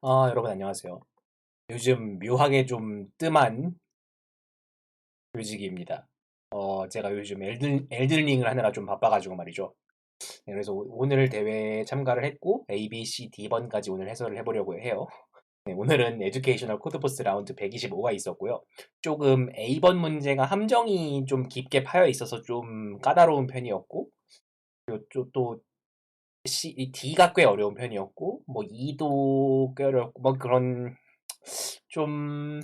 여러분 안녕하세요. 요즘 묘하게 좀 뜸한 묘직입니다. 제가 요즘 엘든링을 하느라 좀 바빠가지고 말이죠. 네, 그래서 오늘 대회에 참가를 했고 A, B, C, D번까지 오늘 해설을 해보려고 해요. 네, 오늘은 에듀케이셔널 코드포스 라운드 125가 있었고요. 조금 A번 문제가 함정이 좀 깊게 파여 있어서 좀 까다로운 편이었고, 그리고 또 D가 꽤 어려운 편이었고, 뭐 E도 꽤 어렵고, 뭐 그런 좀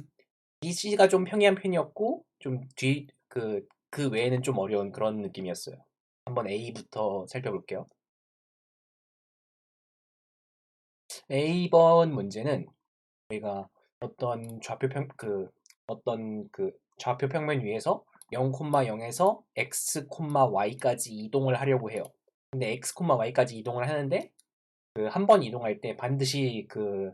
BC가 좀 평이한 편이었고 좀 그 외에는 좀 어려운 그런 느낌이었어요. 한번 A부터 살펴볼게요. A번 문제는 저희가 어떤 좌표 평면 위에서 0,0에서 x, y까지 이동을 하려고 해요. 근데 x, y까지 이동을 하는데 그 한 번 이동할 때 반드시 그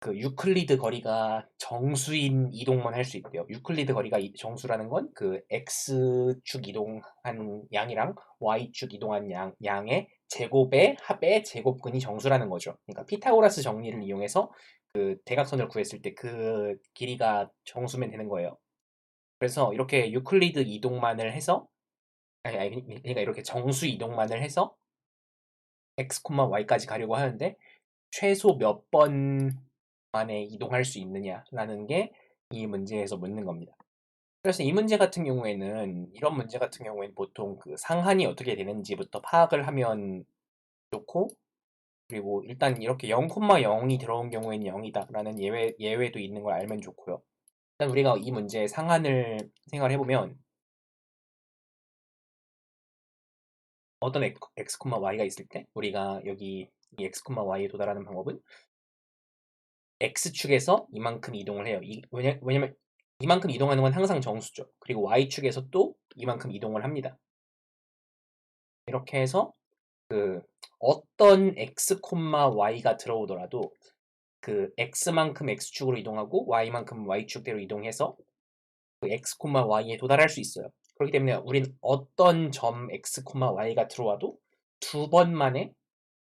유클리드 거리가 정수인 이동만 할 수 있대요. 유클리드 거리가 정수라는 건 그 x축 이동한 양이랑 y축 이동한 양의 제곱의 합의 제곱근이 정수라는 거죠. 그러니까 피타고라스 정리를 이용해서 그 대각선을 구했을 때 그 길이가 정수면 되는 거예요. 그래서 이렇게 유클리드 이동만을 해서 그러니까 이렇게 정수 이동만을 해서 x, y까지 가려고 하는데 최소 몇 번 만에 이동할 수 있느냐라는 게 이 문제에서 묻는 겁니다. 그래서 이 문제 같은 경우에는 이런 문제 같은 경우에는 보통 그 상한이 어떻게 되는지부터 파악을 하면 좋고, 그리고 일단 이렇게 0,0이 들어온 경우에는 0이다라는 예외도 있는 걸 알면 좋고요. 일단 우리가 이 문제의 상한을 생각을 해보면 어떤 x, y가 있을 때 우리가 여기 이 x, y에 도달하는 방법은 X축에서 이만큼 이동을 해요. 왜냐면 이만큼 이동하는 건 항상 정수죠. 그리고 Y축에서 또 이만큼 이동을 합니다. 이렇게 해서 그 어떤 X, Y가 들어오더라도 그 X만큼 X축으로 이동하고 Y만큼 Y축대로 이동해서 그 X, Y에 도달할 수 있어요. 그렇기 때문에 우린 어떤 점 X, Y가 들어와도 두 번 만에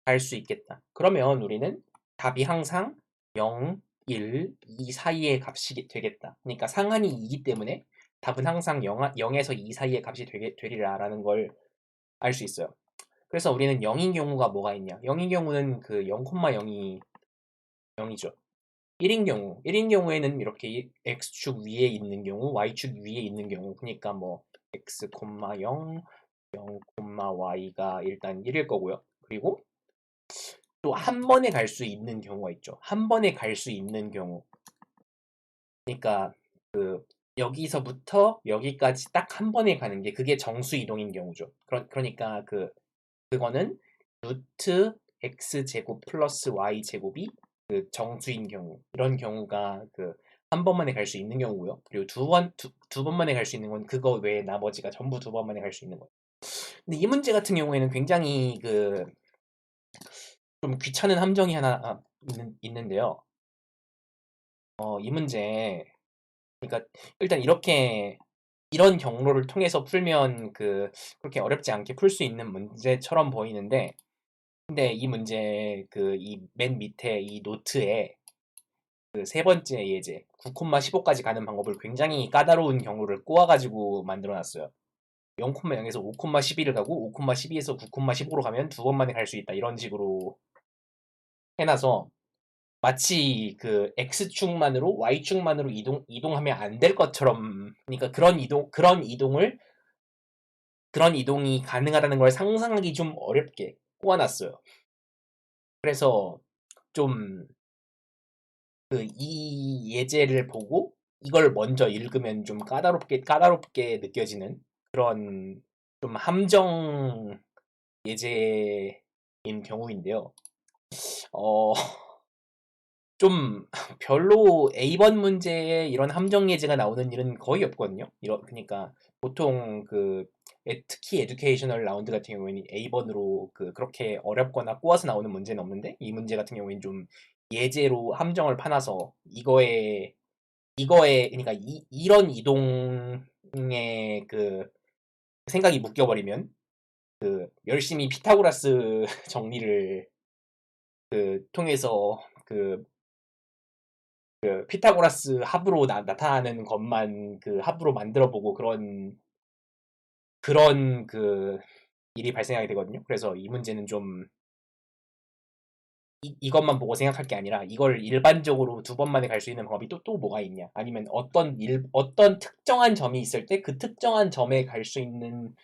갈 수 있겠다. 그러면 우리는 답이 항상 0, 1, 2 사이의 값이 되겠다. 그러니까 상한이 2이기 때문에 답은 항상 0에서 2 사이의 값이 되리라라는 걸 알 수 있어요. 그래서 우리는 0인 경우가 뭐가 있냐? 0인 경우는 그 0,0이 0이죠. 1인 경우에는 이렇게 x축 위에 있는 경우, y축 위에 있는 경우, 그러니까 뭐 x, 0, 0, y가 일단 1일 거고요. 그리고 또 한 번에 갈 수 있는 경우가 있죠. 한 번에 갈 수 있는 경우. 그러니까 그 여기서부터 여기까지 딱 한 번에 가는 게 그게 정수 이동인 경우죠. 그러니까 그거는 루트 x 제곱 플러스 y 제곱이 그 정수인 경우. 이런 경우가 그 한 번만에 갈 수 있는 경우고요. 그리고 두 번만에 갈 수 있는 건 그거 외에 나머지가 전부 두 번만에 갈 수 있는 거예요. 근데 이 문제 같은 경우에는 굉장히 그 좀 귀찮은 함정이 하나 있는데요. 이 문제, 그러니까 일단 이런 경로를 통해서 풀면 그렇게 어렵지 않게 풀 수 있는 문제처럼 보이는데, 근데 이 문제 이 맨 밑에 이 노트에 그 세 번째 예제 9,15까지 가는 방법을 굉장히 까다로운 경로를 꼬아가지고 만들어놨어요. 0,0에서 5,11을 가고 5,12에서 9,15로 가면 두 번만에 갈 수 있다 이런 식으로 해놔서 마치 그 X축만으로 Y축만으로 이동하면 안 될 것처럼, 그러니까 그런 이동이 가능하다는 걸 상상하기 좀 어렵게 꼬아놨어요. 그래서 좀 이 예제를 보고 이걸 먼저 읽으면 좀 까다롭게 느껴지는 그런 좀 함정 예제인 경우인데요. 어, 좀 별로 A번 문제에 이런 함정 예제가 나오는 일은 거의 없거든요. 그러니까 보통 특히 에듀케이셔널 라운드 같은 경우에는 A번으로 그렇게 어렵거나 꼬아서 나오는 문제는 없는데 이 문제 같은 경우에는 좀 예제로 함정을 파놔서 이거에 그러니까 이런 이동의 생각이 묶여버리면 열심히 피타고라스 정리를 통해서 피타고라스 합으로 나타나는 것만 합으로 만들어 보고 그런 일이 발생하게 되거든요. 그래서 이 문제는 좀 이것만 보고 생각할 게 아니라 이걸 일반적으로 두 번 만에 갈 수 있는 방법이 또 뭐가 있냐? 아니면 어떤 특정한 점이 있을 때 그 특정한 점에 갈 수 있는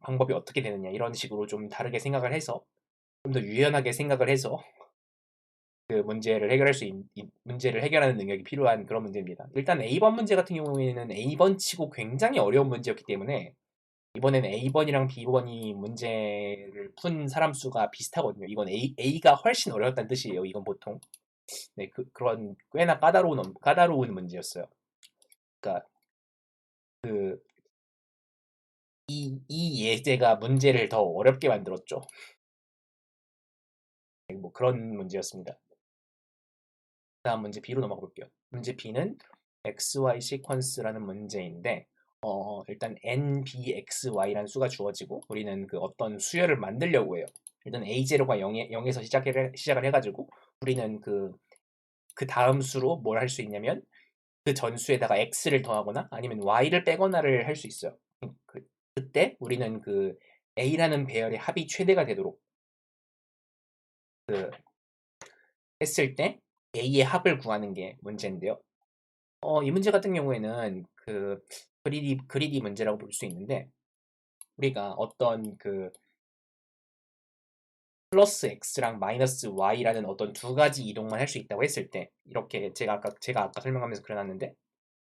방법이 어떻게 되느냐? 이런 식으로 좀 다르게 생각을 해서 좀 더 유연하게 생각을 해서 문제를 해결하는 능력이 필요한 그런 문제입니다. 일단 A번 문제 같은 경우에는 A번 치고 굉장히 어려운 문제였기 때문에 이번에는 A번이랑 B번이 문제를 푼 사람 수가 비슷하거든요. 이건 A가 훨씬 어려웠다는 뜻이에요. 이건 보통. 네, 그런 꽤나 까다로운 문제였어요. 그러니까 그, 이 예제가 문제를 더 어렵게 만들었죠. 네, 뭐 그런 문제였습니다. 다음 문제 B로 넘어가 볼게요. 문제 B는 XY 시퀀스라는 문제인데, 일단 nbxy라는 수가 주어지고 우리는 어떤 수열을 만들려고 해요. 일단 a0가 0에서 시작을 해가지고 우리는 그 다음 수로 뭘 할 수 있냐면 그 전수에다가 x를 더하거나 아니면 y를 빼거나를 할 수 있어요. 그때 우리는 a라는 배열의 합이 최대가 되도록 했을 때 a의 합을 구하는 게 문제인데요. 이 문제 같은 경우에는 그리디 문제라고 볼 수 있는데 우리가 어떤 플러스 x랑 마이너스 y라는 어떤 두 가지 이동만 할 수 있다고 했을 때 이렇게 제가 아까 설명하면서 그려놨는데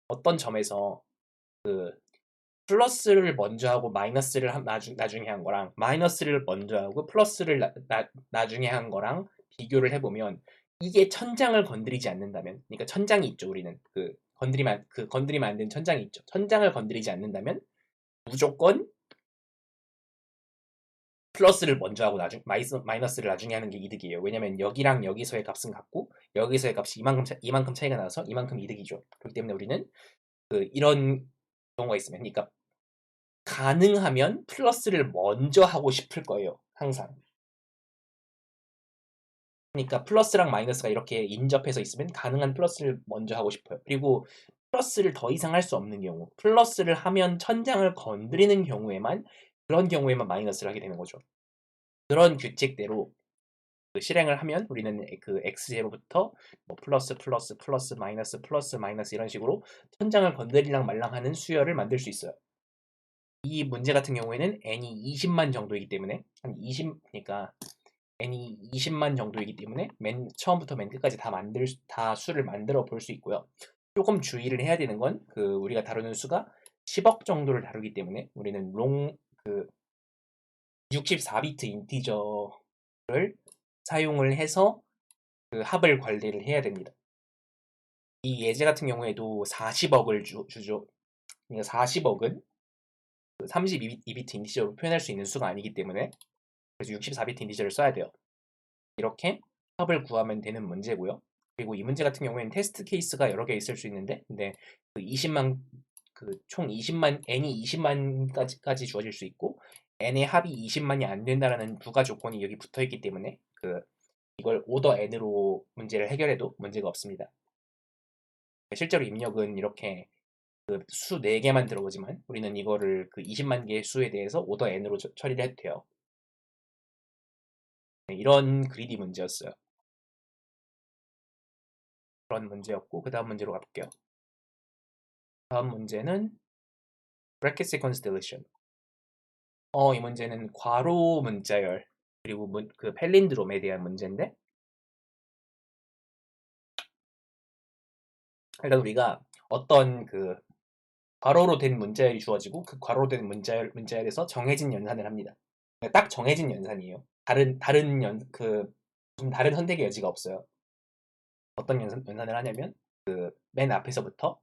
어떤 점에서 플러스를 먼저 하고 마이너스를 나중에 한 거랑 마이너스를 먼저 하고 플러스를 나중에 한 거랑 비교를 해보면 이게 천장을 건드리지 않는다면 그러니까 천장이 있죠. 우리는 건드리면 안 되는 천장이 있죠. 천장을 건드리지 않는다면 무조건 플러스를 먼저 하고 마이너스를 나중에 하는 게 이득이에요. 왜냐면 여기랑 여기서의 값은 같고 여기서의 값이 이만큼 차이가 나서 이만큼 이득이죠. 그렇기 때문에 우리는 이런 경우가 있으면 그러니까 가능하면 플러스를 먼저 하고 싶을 거예요. 항상. 그러니까 플러스랑 마이너스가 이렇게 인접해서 있으면 가능한 플러스를 먼저 하고 싶어요. 그리고 플러스를 더 이상 할 수 없는 경우, 플러스를 하면 천장을 건드리는 경우에만 그런 경우에만 마이너스를 하게 되는 거죠. 그런 규칙대로 실행을 하면 우리는 x0부터 뭐 플러스 마이너스 이런 식으로 천장을 건드리랑 말랑 하는 수열을 만들 수 있어요. 이 문제 같은 경우에는 n이 20만 정도이기 때문에 그러니까 n이 20만 정도이기 때문에 처음부터 맨 끝까지 다 수를 만들어 볼 수 있고요. 조금 주의를 해야 되는 건 우리가 다루는 수가 10억 정도를 다루기 때문에 우리는 64비트 인티저를 사용을 해서 합을 관리를 해야 됩니다. 이 예제 같은 경우에도 40억을 주죠. 그러니까 40억은 32비트 인티저로 표현할 수 있는 수가 아니기 때문에 그래서 64비트 인티저를 써야 돼요. 이렇게 합을 구하면 되는 문제고요. 그리고 이 문제 같은 경우에는 테스트 케이스가 여러 개 있을 수 있는데 근데 총 20만 n이 20만까지 주어질 수 있고 n의 합이 20만이 안 된다라는 부가 조건이 여기 붙어 있기 때문에 이걸 오더 n으로 문제를 해결해도 문제가 없습니다. 실제로 입력은 이렇게 수 4개만 들어오지만 우리는 이거를 20만 개의 수에 대해서 오더 n으로 처리를 해도 돼요. 네, 이런 그리디 문제였어요. 그런 문제였고 그 다음 문제로 가볼게요. 다음 문제는 bracket sequence deletion. 이 문제는 괄호 문자열 그리고 펠린드롬에 대한 문제인데 일단 우리가 어떤 괄호로 된 문자열이 주어지고 그 괄호로 된 문자열에서 정해진 연산을 합니다. 그러니까 딱 정해진 연산이에요. 좀 다른 선택의 여지가 없어요. 어떤 연산을 하냐면 맨 앞에서부터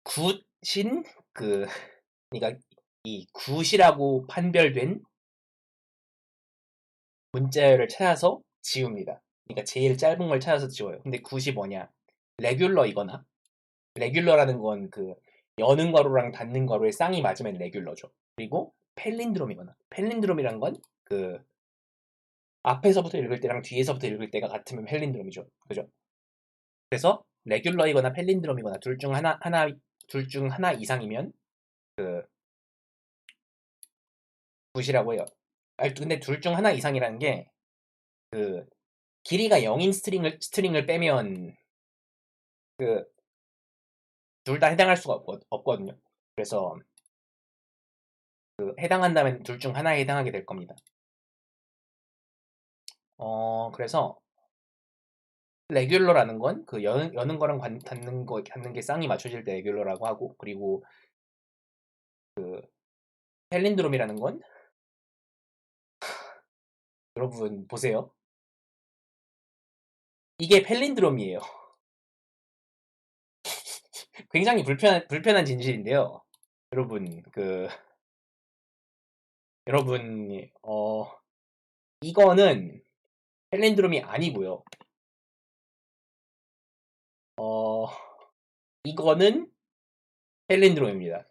굿인 그러니까 이 굿이라고 판별된 문자열을 찾아서 지웁니다. 그러니까 제일 짧은 걸 찾아서 지워요. 근데 굿이 뭐냐? 레귤러이거나 레귤러라는 건 여는 괄호랑 닫는 괄호의 쌍이 맞으면 레귤러죠. 그리고 펠린드롬이거나 펠린드롬이란 건 그 앞에서부터 읽을 때랑 뒤에서부터 읽을 때가 같으면 펠린드롬이죠. 그죠? 그래서 레귤러이거나 펠린드롬이거나 둘 중 하나 이상이면 그 굿이라고 해요. 근데 둘 중 하나 이상이라는 게 그 길이가 0인 스트링을 빼면 그 둘 다 해당할 수가 없거든요. 그래서 해당한다면 둘 중 하나에 해당하게 될 겁니다. 그래서 레귤러라는 건 그 여는 거랑 닫는 게 쌍이 맞춰질 때 레귤러라고 하고, 그리고 펠린드롬이라는 건 여러분 보세요. 이게 펠린드롬이에요. 굉장히 불편한 진실인데요. 여러분 여러분 이거는 펠린드롬이 아니고요. 이거는 펠린드롬입니다.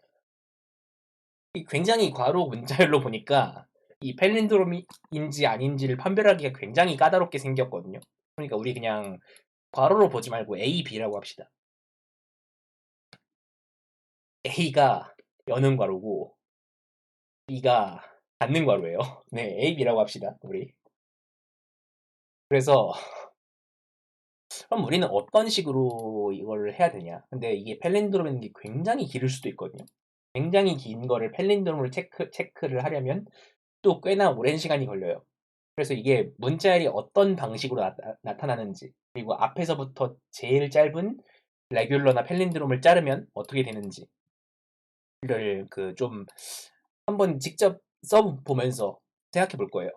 굉장히 과로 문자열로 보니까 이 펠린드롬인지 아닌지를 판별하기가 굉장히 까다롭게 생겼거든요. 그러니까 우리 그냥 괄호로 보지 말고 A, B라고 합시다. A가 여는 괄호고 B가 닫는 괄호예요. 네, A, B라고 합시다. 우리. 그래서 그럼 우리는 어떤 식으로 이걸 해야 되냐? 근데 이게 펠린드롬인 게 굉장히 길을 수도 있거든요. 굉장히 긴 거를 펠린드롬으로 체크를 하려면 또 꽤나 오랜 시간이 걸려요. 그래서 이게 문자열이 어떤 방식으로 나타나는지, 그리고 앞에서부터 제일 짧은 레귤러나 펠린드롬을 자르면 어떻게 되는지를 좀 한번 직접 써보면서 생각해 볼 거예요.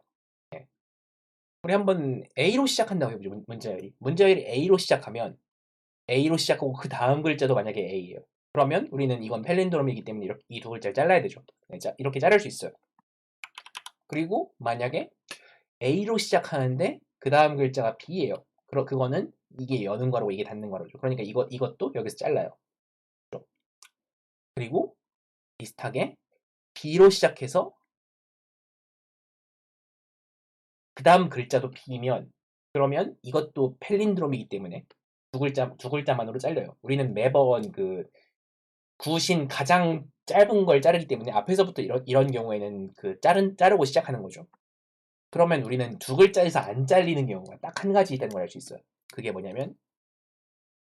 네. 우리 한번 A로 시작한다고 해보죠. 문자열이. 문자열이 A로 시작하면 A로 시작하고 그 다음 글자도 만약에 A예요. 그러면 우리는 이건 펠린드롬이기 때문에 이 두 글자를 잘라야 되죠. 네, 이렇게 자를 수 있어요. 그리고 만약에 A로 시작하는데 그 다음 글자가 B예요. 그거는 이게 여는 괄호고 이게 닫는 괄호죠. 그러니까 이것도 여기서 잘라요. 그리고 비슷하게 B로 시작해서 그 다음 글자도 B면 그러면 이것도 펠린드롬이기 때문에 두 글자만으로 잘려요. 우리는 매번 굿인 가장 짧은 걸 자르기 때문에 앞에서부터 이런 경우에는 자르고 시작하는 거죠. 그러면 우리는 두 글자에서 안 잘리는 경우가 딱 한 가지 있다는 걸 알 수 있어요. 그게 뭐냐면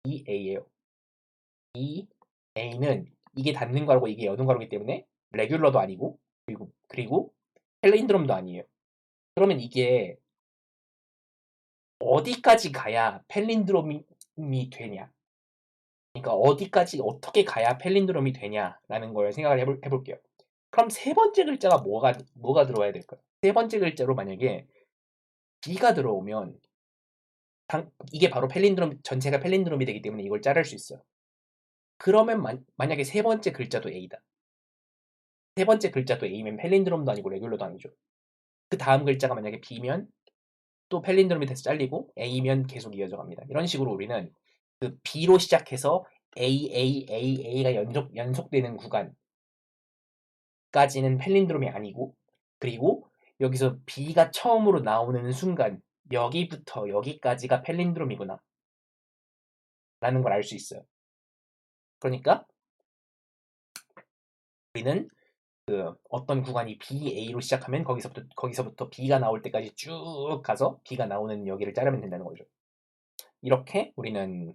EA예요. EA는 이게 닫는 괄호고 이게 여는 괄호기 때문에 레귤러도 아니고 그리고 펠린드롬도 아니에요. 그러면 이게 어디까지 가야 펠린드롬이 되냐? 그러니까 어디까지 어떻게 가야 펠린드롬이 되냐라는 걸 생각을 해볼게요. 그럼 세 번째 글자가 뭐가 들어와야 될까요? 세 번째 글자로 만약에 B가 들어오면 이게 바로 전체가 펠린드롬이 되기 때문에 이걸 자를 수 있어요. 그러면 만약에 세 번째 글자도 A다. 세 번째 글자도 A면 펠린드롬도 아니고 레귤러도 아니죠. 그 다음 글자가 만약에 B면 또 펠린드롬이 돼서 잘리고 A면 계속 이어져 갑니다. 이런 식으로 우리는 B로 시작해서 A가 연속되는 구간까지는 펠린드롬이 아니고, 그리고 여기서 B가 처음으로 나오는 순간 여기부터 여기까지가 펠린드롬이구나 라는 걸 알 수 있어요. 그러니까 우리는 어떤 구간이 BA로 시작하면 거기서부터 B가 나올 때까지 쭉 가서 B가 나오는 여기를 자르면 된다는 거죠. 이렇게 우리는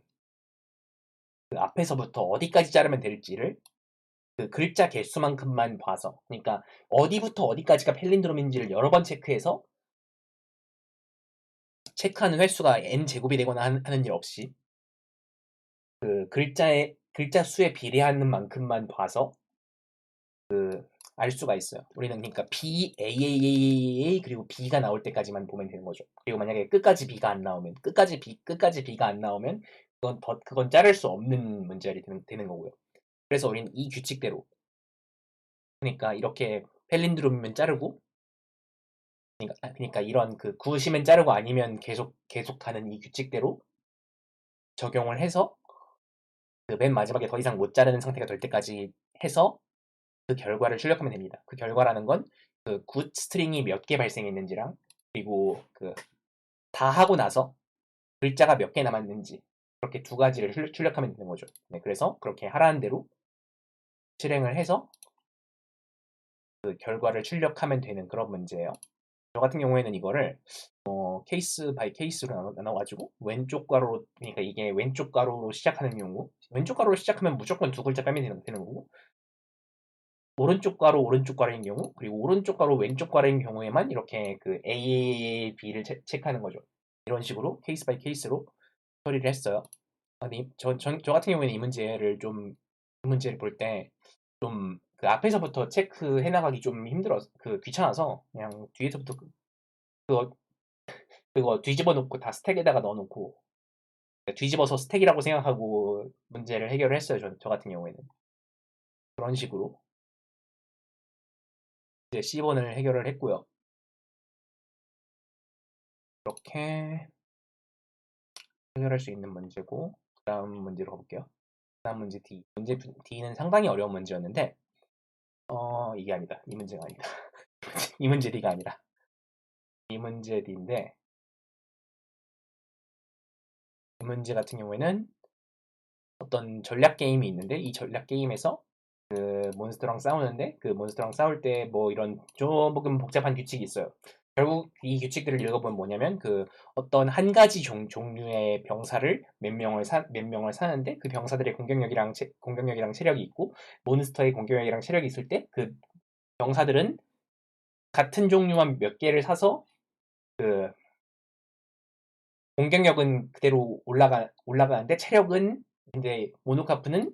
앞에서부터 어디까지 자르면 될지를 글자 개수만큼만 봐서, 그러니까 어디부터 어디까지가 펠린드롬인지를 여러 번 체크하는 횟수가 n제곱이 되거나 하는 일 없이 글자 수에 비례하는 만큼만 봐서 알 수가 있어요. 우리는 그러니까 B, A 그리고 B가 나올 때까지만 보면 되는 거죠. 그리고 만약에 끝까지 B가 안 나오면 끝까지 B가 안 나오면 그건 자를 수 없는 문제열이 되는 거고요. 그래서 우리는 이 규칙대로, 그러니까 이렇게 펠린드롬이면 자르고, 그러니까 이런 구시면 자르고 아니면 계속 가는 이 규칙대로 적용을 해서 맨 마지막에 더 이상 못 자르는 상태가 될 때까지 해서 그 결과를 출력하면 됩니다. 그 결과라는 건 그 굿 스트링이 몇 개 발생했는지랑 그리고 그 다 하고 나서 글자가 몇 개 남았는지 그렇게 두 가지를 출력하면 되는 거죠. 네, 그래서 그렇게 하라는 대로 실행을 해서 그 결과를 출력하면 되는 그런 문제예요. 저 같은 경우에는 이거를 케이스 바이 케이스로 나눠가지고 왼쪽 가로, 그러니까 이게 왼쪽 가로로 시작하는 경우, 왼쪽 가로로 시작하면 무조건 두 글자 빼면 되는 거고, 오른쪽 가로 오른쪽 가로인 경우, 그리고 오른쪽 가로 왼쪽 가로인 경우에만 이렇게 그 A, B를 체크하는 거죠. 이런 식으로 케이스 바이 케이스로 처리를 했어요. 아니, 저 같은 경우에는 이 문제를 볼 때 좀 그 앞에서부터 체크해 나가기 좀 그 귀찮아서 그냥 뒤에서부터 그거 그거 뒤집어 놓고 다 스택에다가 넣어 놓고 뒤집어서 스택이라고 생각하고 문제를 해결을 했어요. 저 같은 경우에는 그런 식으로 이제 C번을 해결을 했고요. 이렇게 해결할 수 있는 문제고, 다음 문제로 가볼게요. 다음 문제 D. 문제 D는 상당히 어려운 문제였는데 이게 아니다. 이 문제가 아니다. 이 문제 D가 아니라 이 문제 D인데, 이 문제 같은 경우에는 어떤 전략 게임이 있는데, 이 전략 게임에서 그 몬스터랑 싸우는데, 그 몬스터랑 싸울 때 뭐 이런 조금 복잡한 규칙이 있어요. 결국 이 규칙들을 읽어보면 뭐냐면, 그 어떤 한 가지 종류의 병사를 몇 명을 사는데, 그 병사들의 공격력이랑 체력이 있고, 몬스터의 공격력이랑 체력이 있을 때 그 병사들은 같은 종류만 몇 개를 사서 그 공격력은 그대로 올라가는데, 체력은 이제 모노카프는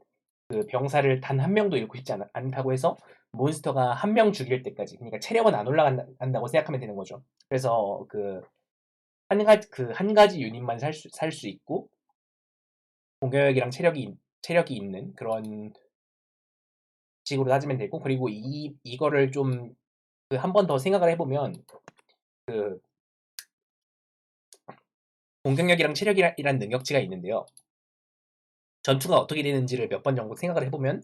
그 병사를 단 한 명도 잃고 싶지 않다고 해서 몬스터가 한 명 죽일 때까지, 그러니까 체력은 안 올라간다고 생각하면 되는 거죠. 그래서 그 한 가지 유닛만 살 수 있고, 공격력이랑 체력이 있는 그런 식으로 따지면 되고, 그리고 이거를 좀 그 한 번 더 생각을 해보면, 그 공격력이랑 체력이란 능력치가 있는데요. 전투가 어떻게 되는지를 몇 번 정도 생각을 해보면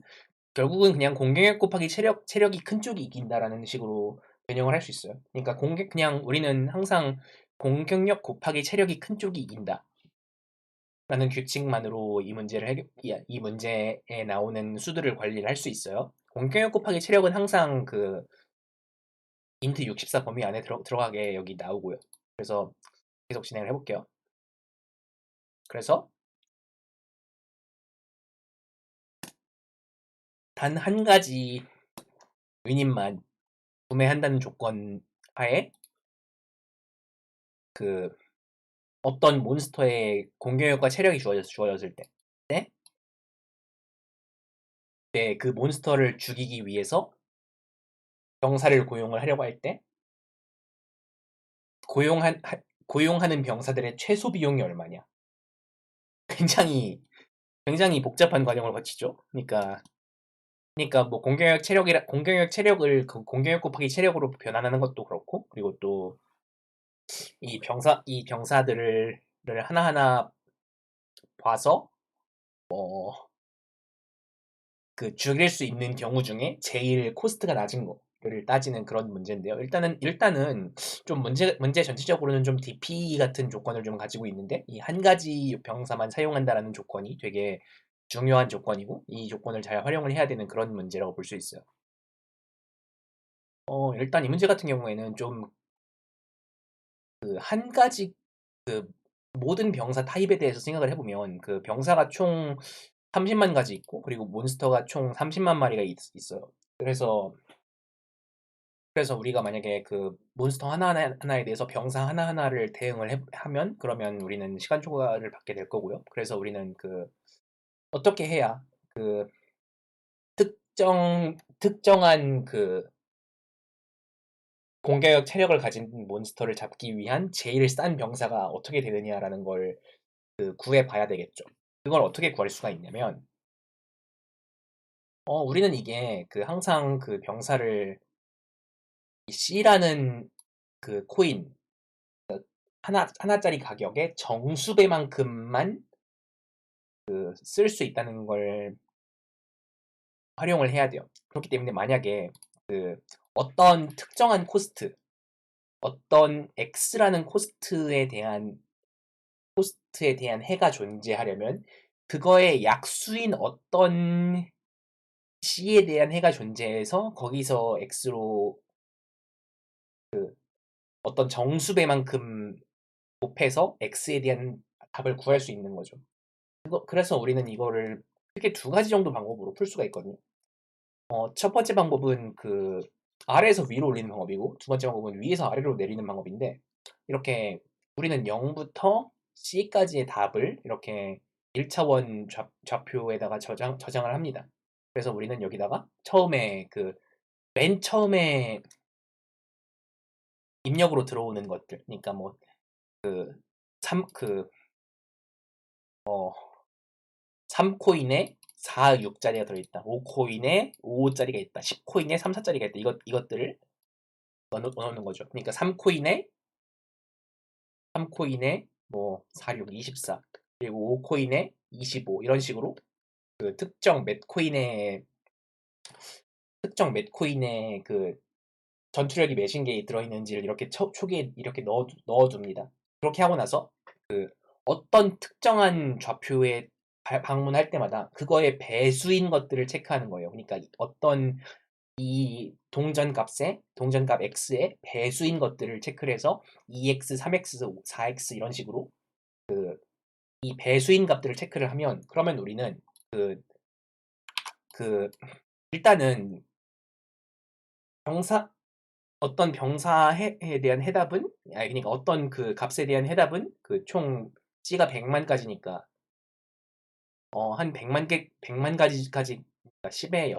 결국은 그냥 공격력 곱하기 체력이 큰 쪽이 이긴다라는 식으로 변형을 할 수 있어요. 그러니까 그냥 우리는 항상 공격력 곱하기 체력이 큰 쪽이 이긴다. 라는 규칙만으로 이 문제에 나오는 수들을 관리를 할 수 있어요. 공격력 곱하기 체력은 항상 그 인트 64 범위 안에 들어가게 여기 나오고요. 그래서 계속 진행을 해볼게요. 그래서 단 한 가지 유닛만 구매한다는 조건 하에 그 어떤 몬스터의 공격력과 체력이 주어졌을 때, 네? 네, 그 몬스터를 죽이기 위해서 병사를 고용을 하려고 할 때, 고용하는 병사들의 최소 비용이 얼마냐? 굉장히, 굉장히 복잡한 과정을 거치죠. 그러니까 뭐 공격력 체력을 공격력 곱하기 체력으로 변환하는 것도 그렇고, 그리고 또 이 병사들을 하나하나 봐서 그 죽일 수 있는 경우 중에 제일 코스트가 낮은 거를 따지는 그런 문제인데요. 일단은 좀 문제 전체적으로는 좀 DP 같은 조건을 좀 가지고 있는데, 이 한 가지 병사만 사용한다라는 조건이 되게 중요한 조건이고, 이 조건을 잘 활용을 해야 되는 그런 문제라고 볼 수 있어요. 일단 이 문제 같은 경우에는 좀 그 한 가지 그 모든 병사 타입에 대해서 생각을 해보면, 그 병사가 총 30만 가지 있고, 그리고 몬스터가 총 30만 마리가 있어요. 그래서 우리가 만약에 그 몬스터 하나하나에 대해서 병사 하나하나를 대응을 하면, 그러면 우리는 시간 초과를 받게 될 거고요. 그래서 우리는 그 어떻게 해야 그 특정한 그 공격력 체력을 가진 몬스터를 잡기 위한 제일 싼 병사가 어떻게 되느냐라는 걸 그 구해 봐야 되겠죠. 그걸 어떻게 구할 수가 있냐면, 우리는 이게 그 항상 그 병사를 C라는 그 코인 하나짜리 가격의 정수배만큼만 그 쓸 수 있다는 걸 활용을 해야 돼요. 그렇기 때문에 만약에 그 어떤 특정한 코스트, 어떤 x라는 코스트에 대한 해가 존재하려면 그거의 약수인 어떤 c에 대한 해가 존재해서 거기서 x로 어떤 정수배만큼 곱해서 x에 대한 답을 구할 수 있는 거죠. 그래서 우리는 이거를 크게 두 가지 정도 방법으로 풀 수가 있거든요. 첫 번째 방법은 그 아래에서 위로 올리는 방법이고, 두 번째 방법은 위에서 아래로 내리는 방법인데, 이렇게 우리는 0부터 C까지의 답을 이렇게 1차원 좌표에다가 저장을 합니다. 그래서 우리는 여기다가 맨 처음에 입력으로 들어오는 것들, 그러니까 뭐, 그, 3, 그, 3코인에 4, 6짜리가 들어있다. 5코인에 5짜리가 있다. 10코인에 3, 4짜리가 있다. 이것들을 넣는 거죠. 그러니까 3코인에 뭐 4, 6, 24 그리고 5코인에 25 이런 식으로 그 특정 몇 코인의 그 전투력이 몇인 게 들어있는지를 이렇게 초기에 이렇게 넣어둡니다. 그렇게 하고 나서 어떤 특정한 좌표에 방문할 때마다 그거의 배수인 것들을 체크하는 거예요. 그러니까 어떤 이 동전값 x의 배수인 것들을 체크를 해서 2x, 3x, 4x 이런 식으로 이 배수인 값들을 체크를 하면 그러면 우리는 그 일단은 병사 어떤 병사에 대한 해답은 아니 그러니까 어떤 그 값에 대한 해답은 그 총 C가 100만까지니까 한 100만 가지까지 10의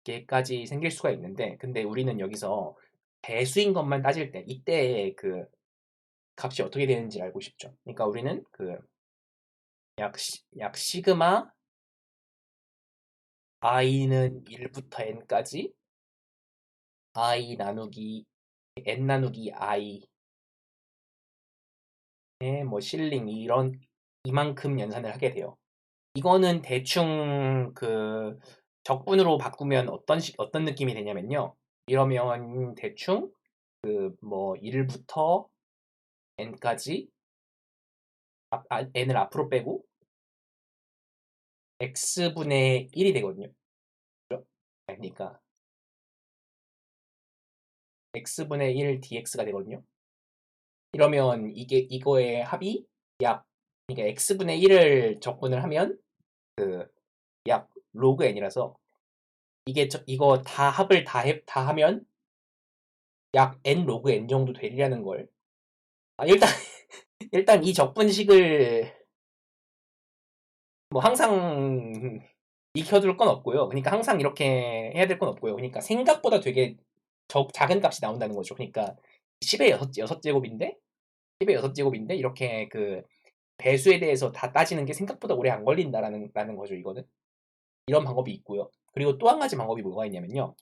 6제곱개까지 생길 수가 있는데 근데 우리는 여기서 배수인 것만 따질 때 이때 그 값이 어떻게 되는지 알고 싶죠. 그러니까 우리는 약 시그마 i는 1부터 n까지 i 나누기 n 나누기 i의 뭐 실링 이만큼 연산을 하게 돼요. 이거는 대충 그 적분으로 바꾸면 어떤 느낌이 되냐면요. 이러면 대충 뭐 1부터 n까지 n을 앞으로 빼고 x분의 1이 되거든요. 그러니까 x분의 1 dx가 되거든요. 이러면 이거의 합이 그러니까 x분의 1을 적분을 하면 약 로그 n이라서 이거 다 합을 다 하면 약 n 로그 n 정도 되리라는 걸. 일단 일단 이 적분식을 뭐 항상 익혀둘 건 없고요. 그러니까 항상 이렇게 해야 될 건 없고요. 그러니까 생각보다 되게 작은 값이 나온다는 거죠. 그러니까 10의 6제곱인데 10의 6제곱인데 이렇게 배수에 대해서 다 따지는 게 생각보다 오래 안 걸린다라는 거죠. 이거는 이런 방법이 있고요. 그리고 또 한 가지 방법이 뭐가 있냐면요.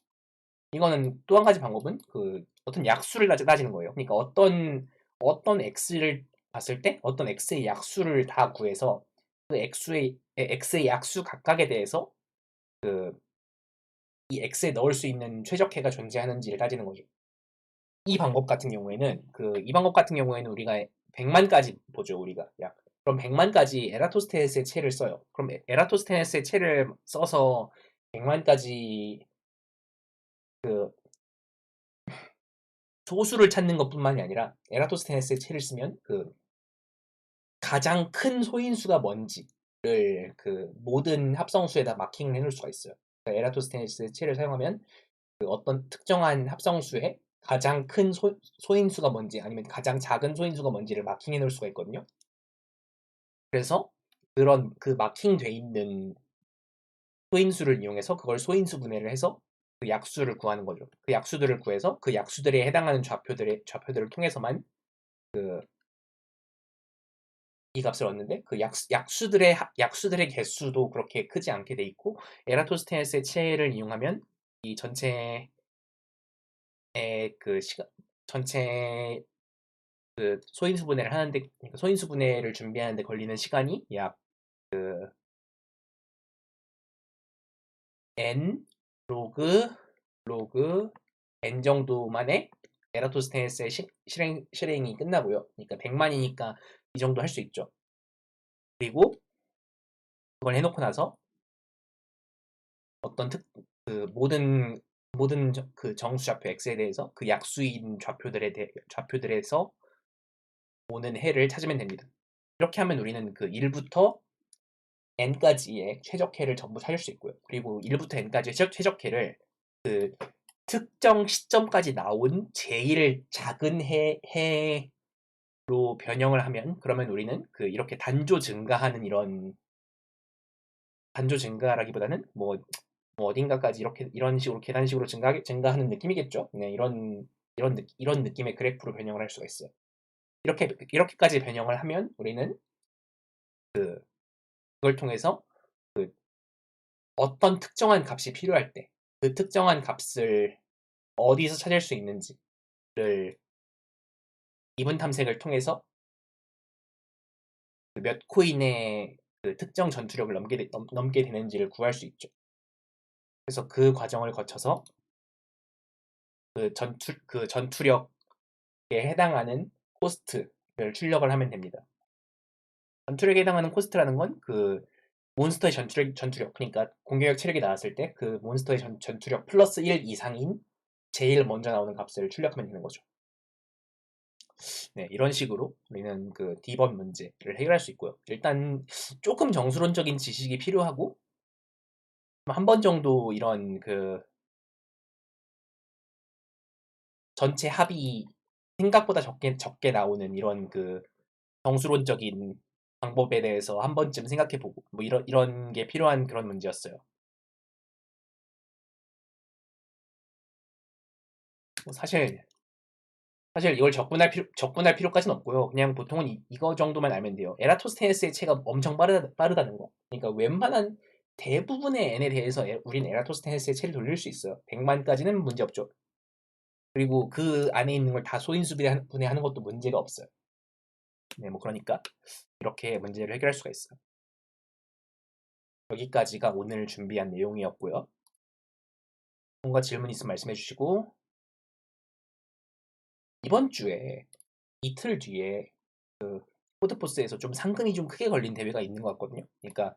이거는 또 한 가지 방법은 어떤 약수를 따지는 거예요. 그러니까 어떤 x를 봤을 때 어떤 x의 약수를 다 구해서 그 x의 약수 각각에 대해서 이 x에 넣을 수 있는 최적해가 존재하는지를 따지는 거죠. 이 방법 같은 경우에는 우리가 100만까지 보죠. 우리가 그럼 100만까지 에라토스테네스의 채를 써요. 그럼 에라토스테네스의 채를 써서 100만까지 그 소수를 찾는 것뿐만이 아니라 에라토스테네스의 채를 쓰면 가장 큰 소인수가 뭔지를 모든 합성수에다 마킹을 해놓을 수가 있어요. 그러니까 에라토스테네스의 채를 사용하면 어떤 특정한 합성수의 가장 큰 소인수가 뭔지 아니면 가장 작은 소인수가 뭔지를 마킹해 놓을 수가 있거든요. 그래서 그런 마킹돼 있는 소인수를 이용해서 그걸 소인수 분해를 해서 그 약수를 구하는 거죠. 그 약수들을 구해서 그 약수들에 해당하는 좌표들을 통해서만 이 값을 얻는데 약수들의 개수도 그렇게 크지 않게 돼 있고 에라토스테네스의 체를 이용하면 이 전체의 전체 소인수 분해를 하는데 그러니까 소인수 분해를 준비하는데 걸리는 시간이 약 n 로그 n 정도만에 에라토스테네스의 실행이 끝나고요. 그러니까 100만이니까 이 정도 할 수 있죠. 그리고 그걸 해놓고 나서 어떤 그 모든 그 정수 좌표 x에 대해서 그 약수인 좌표들에서 오는 해를 찾으면 됩니다. 이렇게 하면 우리는 그 1부터 n까지의 최적해를 전부 찾을 수 있고요. 그리고 1부터 n까지의 최적해를 그 특정 시점까지 나온 제일 작은 해로 변형을 하면, 그러면 우리는 그 이렇게 단조 증가하는 이런, 단조 증가라기보다는 뭐 어딘가까지 이런 식으로 계단식으로 증가하는 느낌이겠죠. 네, 이런 느낌의 그래프로 변형을 할 수가 있어요. 이렇게까지 변형을 하면 우리는 그걸 통해서 그 어떤 특정한 값이 필요할 때 그 특정한 값을 어디서 찾을 수 있는지를 이분 탐색을 통해서 몇 코인의 그 특정 전투력을 넘게 되는지를 구할 수 있죠. 그래서 그 과정을 거쳐서 그 전투력에 해당하는 코스트를 출력을 하면 됩니다. 전투력에 해당하는 코스트라는 건 그 몬스터의 전투력, 그러니까 공격력 체력이 나왔을 때 그 몬스터의 전투력 플러스 1 이상인 제일 먼저 나오는 값을 출력하면 되는 거죠. 네, 이런 식으로 우리는 그 D번 문제를 해결할 수 있고요. 일단 조금 정수론적인 지식이 필요하고 한 번 정도 이런 그 전체 합이 생각보다 적게 나오는 이런 그 정수론적인 방법에 대해서 한 번쯤 생각해보고 뭐 이런 게 필요한 그런 문제였어요. 뭐 사실 이걸 접근할 필요까지는 없고요. 그냥 보통은 이거 정도만 알면 돼요. 에라토스테네스의 체가 엄청 빠르다는 거. 그러니까 웬만한 대부분의 n에 대해서 우린 에라토스테네스의 체를 돌릴 수 있어요. 100만까지는 문제 없죠. 그리고 그 안에 있는 걸 다 소인수분해하는 것도 문제가 없어요. 네, 뭐 그러니까 이렇게 문제를 해결할 수가 있어요. 여기까지가 오늘 준비한 내용이었고요. 뭔가 질문 있으면 말씀해 주시고, 이번 주에 이틀 뒤에 코드포스에서 좀 상금이 좀 크게 걸린 대회가 있는 것 같거든요. 그러니까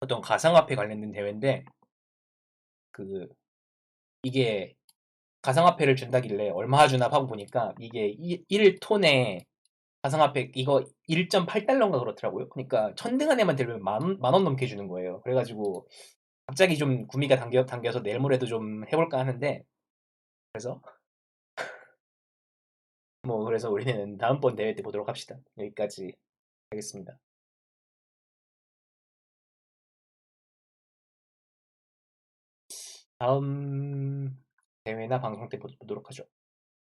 어떤 가상화폐 관련된 대회인데 그 이게 가상화폐를 준다길래 얼마 주나 하고 보니까 이게 1톤에 가상화폐 이거 1.8달러인가 그렇더라고요. 그러니까 천등 안에만 들면 만원 넘게 주는 거예요. 그래가지고 갑자기 좀 구미가 당겨서 내일 모레도 좀 해볼까 하는데, 그래서 뭐 그래서 우리는 다음번 대회 때 보도록 합시다. 여기까지 하겠습니다. 다음 대회나 방송 때 보도록 하죠.